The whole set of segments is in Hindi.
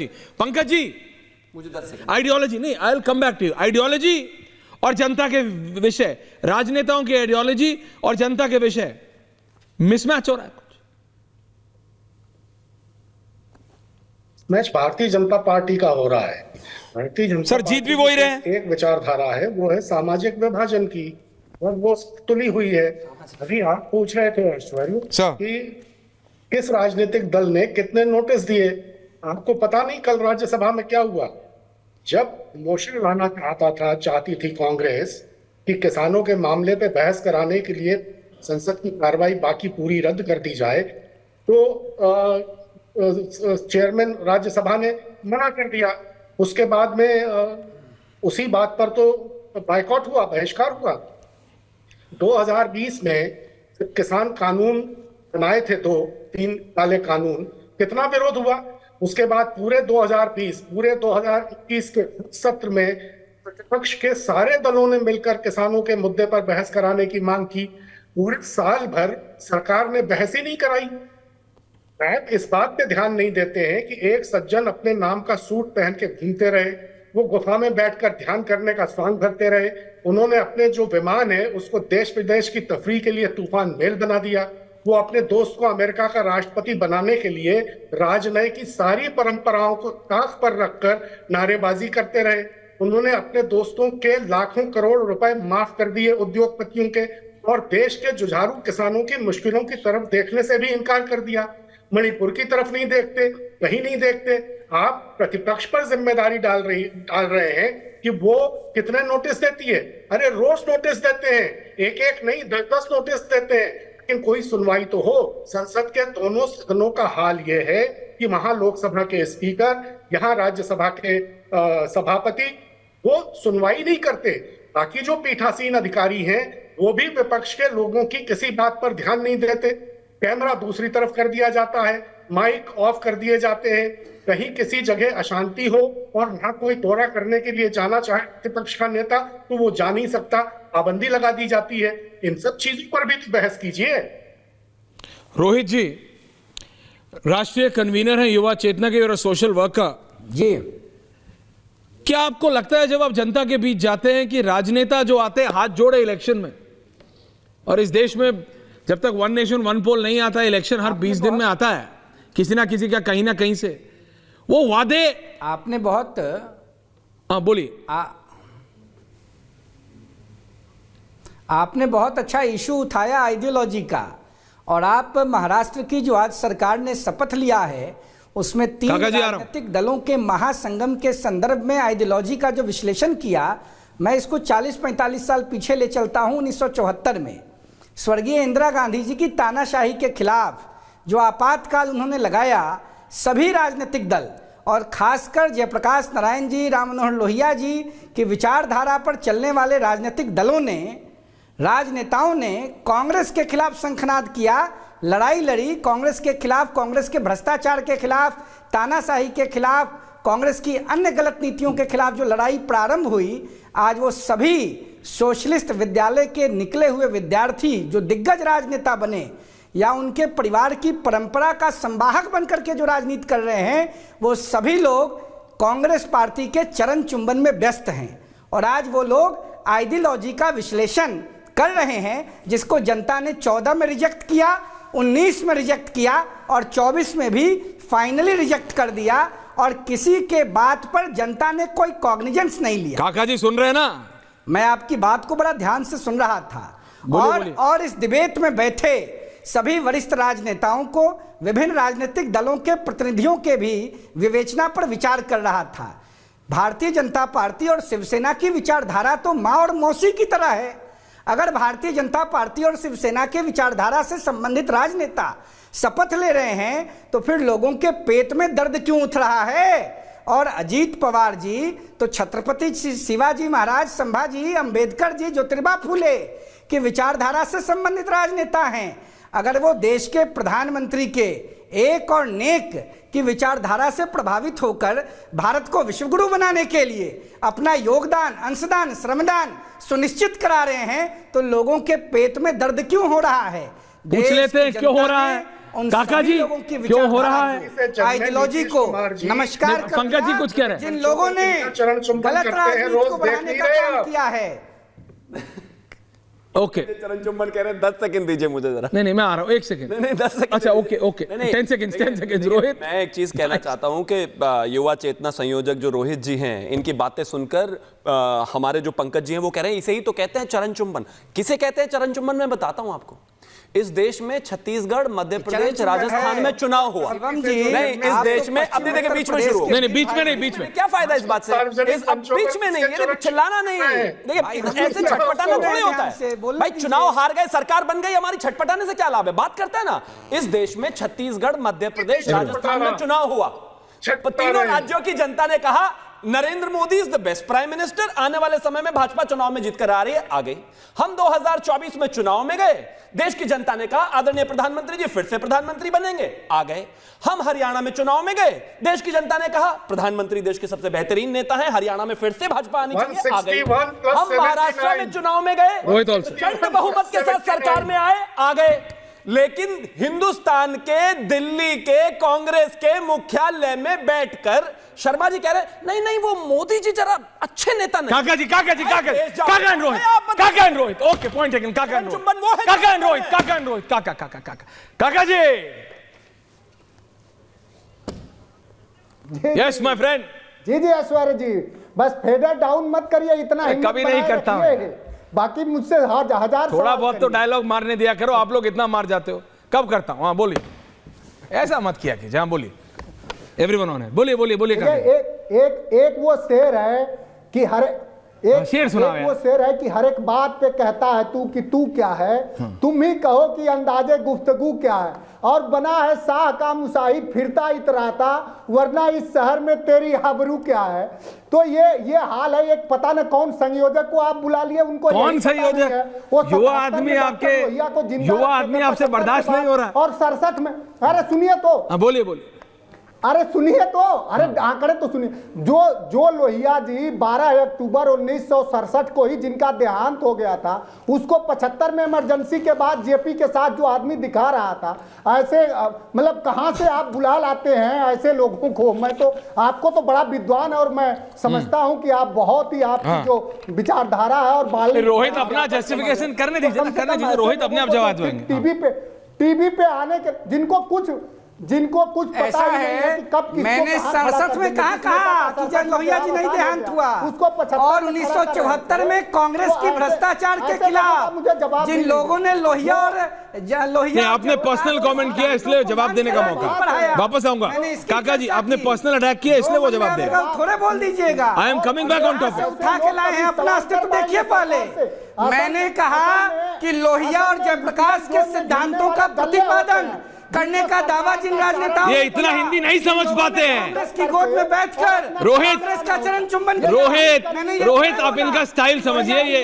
आइडियोलॉजी। पंकज जी, मुझे 10 सेकंड। आइडियोलॉजी नहीं, I will come back to you. Ideology और जनता के विषय, राजनेताओं की आइडियोलॉजी और जनता के विषय मिसमैच हो रहा है। मैच भारतीय जनता पार्टी का हो रहा है। भारतीय जनता सर, जीत भी वही रहे हैं। एक विचारधारा है, वो है सामाजिक विभाजन की, और वो तुली हुई है। अभी आप पूछ रहे थे ऐश्वर्य कि किस राजनीतिक दल ने कितने नोटिस दिए। आपको पता नहीं कल राज्यसभा में क्या हुआ? जब मोशन लाना चाहती थी कांग्रेस कि किसानों के मामले पे बहस कराने के लिए संसद की कार्रवाई बाकी पूरी रद्द कर दी जाए, तो चेयरमैन राज्यसभा ने मना कर दिया। उसके बाद में उसी बात पर तो बायकॉट हुआ, बहिष्कार हुआ। 2020 में किसान कानून बनाए थे, तो 3 काले कानून, कितना विरोध हुआ। उसके बाद पूरे 2021 के सत्र में प्रतिपक्ष के सारे दलों ने मिलकर किसानों के मुद्दे पर बहस कराने की मांग की। पूरे साल भर सरकार ने बहस ही नहीं कराई। इस बात पे ध्यान नहीं देते हैं कि एक सज्जन अपने नाम का सूट पहन के घूमते रहे, वो गुफा में बैठकर ध्यान करने का स्वांग भरते रहे। उन्होंने अपने जो विमान है उसको देश विदेश की तफरीह के लिए तूफान मेल बना दिया। वो अपने दोस्त को अमेरिका का राष्ट्रपति बनाने के लिए राजनय की सारी परंपराओं को ताक पर रखकर नारेबाजी करते रहे। उन्होंने अपने दोस्तों के लाखों करोड़ रुपए माफ कर दिए उद्योगपतियों के, और देश के जुझारू किसानों की मुश्किलों की तरफ देखने से भी इनकार कर दिया। मणिपुर की तरफ नहीं देखते, कहीं नहीं देखते। आप प्रतिपक्ष पर जिम्मेदारी डाल रहे हैं कि वो कितने नोटिस देती है। अरे रोज नोटिस देते हैं, एक नहीं 10 नोटिस देते हैं, लेकिन कोई सुनवाई तो हो। संसद के दोनों सदनों का हाल ये है कि वहां लोकसभा के स्पीकर, यहाँ राज्यसभा के सभापति, वो सुनवाई नहीं करते। बाकी जो पीठासीन अधिकारी हैं वो भी विपक्ष के लोगों की किसी बात पर ध्यान नहीं देते। कैमरा दूसरी तरफ कर दिया जाता है, माइक ऑफ कर दिए जाते हैं। कहीं किसी जगह अशांति हो और वहां कोई दौरा करने के लिए जाना चाहे प्रतिपक्ष का नेता, तो वो जा नहीं सकता, पाबंदी लगा दी जाती है। इन सब चीजों पर भी तो बहस कीजिए। रोहित जी, राष्ट्रीय कन्वीनर है युवा चेतना के और सोशल वर्कर जी, क्या आपको लगता है जब आप जनता के बीच जाते हैं कि राजनेता जो आते हैं हाथ जोड़े इलेक्शन में, और इस देश में जब तक वन नेशन वन पोल नहीं आता, इलेक्शन हर 20 दिन में आता है किसी ना किसी का कहीं ना कहीं से, वो वादे आपने बहुत, हाँ बोलिए। आपने बहुत अच्छा इशू उठाया आइडियोलॉजी का, और आप महाराष्ट्र की जो आज सरकार ने शपथ लिया है उसमें 3 राजनीतिक दलों के महासंगम के संदर्भ में आइडियोलॉजी का जो विश्लेषण किया, मैं इसको 40-45 साल पीछे ले चलता हूं। 1974 में स्वर्गीय इंदिरा गांधी जी की तानाशाही के खिलाफ जो आपातकाल उन्होंने लगाया, सभी राजनीतिक दल और खासकर जयप्रकाश नारायण जी, राम मनोहर लोहिया जी की विचारधारा पर चलने वाले राजनीतिक दलों ने, राजनेताओं ने कांग्रेस के खिलाफ शंखनाद किया, लड़ाई लड़ी कांग्रेस के खिलाफ, कांग्रेस के भ्रष्टाचार के खिलाफ, तानाशाही के खिलाफ, कांग्रेस की अन्य गलत नीतियों के खिलाफ जो लड़ाई प्रारंभ हुई, आज वो सभी सोशलिस्ट विद्यालय के निकले हुए विद्यार्थी जो दिग्गज राजनेता बने या उनके परिवार की परंपरा का संवाहक बनकर के जो राजनीति कर रहे हैं, वो सभी लोग कांग्रेस पार्टी के चरण चुंबन में व्यस्त हैं। और आज वो लोग आइडियोलॉजी का विश्लेषण कर रहे हैं, जिसको जनता ने 14 में रिजेक्ट किया, 19 में रिजेक्ट किया और 24 में भी फाइनली रिजेक्ट कर दिया, और किसी के बात पर जनता ने कोई कॉग्निजेंस नहीं लिया। काका जी सुन रहे हैं ना? मैं आपकी बात को बड़ा ध्यान से सुन रहा था। और इस डिबेट में बैठे सभी वरिष्ठ राजनेताओं को, विभिन्न राजनीतिक दलों के प्रतिनिधियों के भी विवेचना पर विचार कर रहा था। भारतीय जनता पार्टी और शिवसेना की विचारधारा तो माँ और मौसी की तरह है। अगर भारतीय जनता पार्टी और शिवसेना के विचारधारा से संबंधित राजनेता शपथ ले रहे हैं तो फिर लोगों के पेट में दर्द क्यों उठ रहा है? और अजीत पवार जी तो छत्रपति शिवाजी महाराज, संभाजी, अंबेडकर जी, ज्योतिबा फूले की विचारधारा से संबंधित राजनेता हैं। अगर वो देश के प्रधानमंत्री के एक और नेक की विचारधारा से प्रभावित होकर भारत को विश्वगुरु बनाने के लिए अपना योगदान, अंशदान, श्रमदान सुनिश्चित करा रहे हैं, तो लोगों के पेट में दर्द क्यों हो रहा है? पूछ लेते हैं क्यों हो रहा है? उन काका सभी जी, लोगों की क्यों हो रहा विचारधारा है? की, आइडियोलॉजी को नमस्कार नहीं, पंकज जी कुछ कह रहे हैं। जिन लोगों ने चरण चुंबन गलत करते हैं, राजनीति रोज को देख बढ़ाने नहीं का रहे काम आप। किया है। ओके, चरण चुंबन कह रहे हैं, 10 सेकंड दीजिए मुझे जरा। नहीं मैं आ रहा हूँ, 1 सेकंड। नहीं 10 सेकंड। अच्छा ओके 10 सेकंड रोहित। मैं एक चीज कहना चाहता हूं कि युवा चेतना संयोजक जो रोहित जी हैं, इनकी बातें सुनकर हमारे जो पंकज जी हैं वो कह रहे हैं इसे ही तो कहते हैं चरण चुंबन। किसे कहते हैं चरण चुंबन? मैं बताता हूं आपको। इस देश में छत्तीसगद, मध्य प्रदेश, राजस्थान में चुनाव हुआ। शिवम जी, नहीं, इस आप देश तो में पश्चिम अभी देखिए उत्तर बीच में प्रदेश शुरू हो के गया। नहीं बीच में नहीं, बीच में क्या फायदा इस बात से? सार्वजनिक अब बीच में नहीं, ये चिल्लाना नहीं है। देखिए ऐसे छटपटाना थोड़ी होता है भाई। चुनाव हार गए, सरकार बन गई, हमारी छटपटाने से क्या लाभ है? बात करते हैं ना। इस देश में छत्तीसगढ़, मध्य प्रदेश, राजस्थान में चुनाव हुआ। तीनों राज्यों की जनता ने कहा Narendra Modi is the best prime minister. आने वाले समय में भाजपा चुनाव में जीतकर आ रही है, आ गई। हम 2024 में चुनाव में गए, देश की जनता ने कहा आदरणीय प्रधानमंत्री जी फिर से प्रधानमंत्री बनेंगे, आ गए। हम हरियाणा में चुनाव में गए, देश की जनता ने कहा प्रधानमंत्री देश के सबसे बेहतरीन नेता हैं, हरियाणा में फिर से भाजपा आनी चाहिए, आ गई। हम महाराष्ट्र में चुनाव में गए, प्रचंड बहुमत के साथ सरकार में आए, आ गए। लेकिन हिंदुस्तान के दिल्ली के कांग्रेस के मुख्यालय में बैठकर शर्मा जी कह रहे नहीं नहीं वो मोदी जी जरा अच्छे नेता नहीं। काका and Rohit, okay point taken. काका जी, यस माय फ्रेंड। जी ऐश्वर्य जी, बस फेडर डाउन मत करिए, इतना हिम्मत कभी नहीं बनाए करता रखिए। बाकी मुझसे हजार थोड़ा सवाल बहुत तो करिए। डायलॉग मारने दिया करो, आप लोग इतना मार जाते हो। कब करता हूं? हाँ बोलिए, ऐसा मत किया कीजिए। हाँ बोलिए, एवरीवन ऑन है, बोलिए बोलिए बोलिए। एक वो शेर है कि शेर सुनाओ यार। वो शेर है कि हर एक बात पे कहता है तू कि तू क्या है, तुम ही कहो कि अंदाजे गुफ्तगू क्या है। और बना है शाह का मुसाहिब फिरता इतराता, वरना इस शहर में तेरी आबरू क्या है। तो ये हाल है। एक पता न कौन संयोजक को आप बुला लिए, उनको कौन संयोजक? युवा आदमी आपके, युवा आदमी आपसे बर्दाश्त नहीं हो रहा। और 67 में, अरे सुनिए तो, बोलिए बोलिए, अरे सुनिए तो, अरे आंकड़े तो सुनिए। जो लोहिया जी 12 अक्टूबर 1967 को ही जिनका देहांत हो गया था, उसको 75 में इमरजेंसी के बाद जेपी के साथ जो आदमी दिखा रहा था, ऐसे मतलब कहां से आप बुला लाते हैं ऐसे लोगों को? मैं तो आपको तो बड़ा विद्वान है और मैं समझता हूं कि आप बहुत ही आपकी जो विचारधारा है और रोहित अपना जस्टिफिकेशन करने दीजिए ना, करने दीजिए। रोहित अपने आप जवाब देंगे। टीवी पे आने के जिनको कुछ पता ऐसा ही नहीं है कि कब किसको मैंने कहाँ खड़ा 67 कर में देंगे, कहा कि जब लोहिया जी नहीं देहांत हुआ, और 1974 में कांग्रेस की भ्रष्टाचार के खिलाफ जिन लोगों ने लोहिया आपने पर्सनल कमेंट किया इसलिए जवाब देने का मौका। वापस आऊंगा काका जी, आपने पर्सनल अटैक किया इसलिए वो जवाब देगा। थोड़े बोल दीजिएगा। I am coming back on topic. उठा के लाए हैं, अपना अस्तित्व देखिए पहले। मैंने कहा कि लोहिया और जयप्रकाश के सिद्धांतों का प्रतिपादन करने का दावा जिन राजनेताओं, ये इतना हिंदी नहीं समझ पाते हैं। कांग्रेस की गोद में बैठकर रोहित, कांग्रेस का चरण चुंबन, रोहित आप इनका स्टाइल समझिए। ये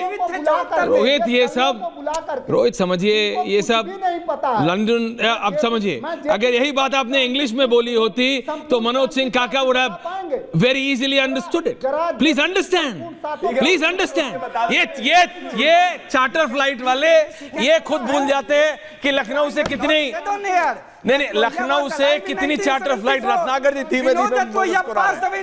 रोहित, ये सब रोहित समझिए, ये सब लंदन। अब समझिए, अगर यही बात आपने इंग्लिश में बोली होती तो मनोज सिंह काका would have very easily understood it. Please understand, please understand. ये चार्टर फ्लाइट वाले ये खुद भूल जाते हैं कि लखनऊ से कितनी, नहीं लखनऊ से कितनी चार्टर फ्लाइट रत्नाकर जी धीमे धीमे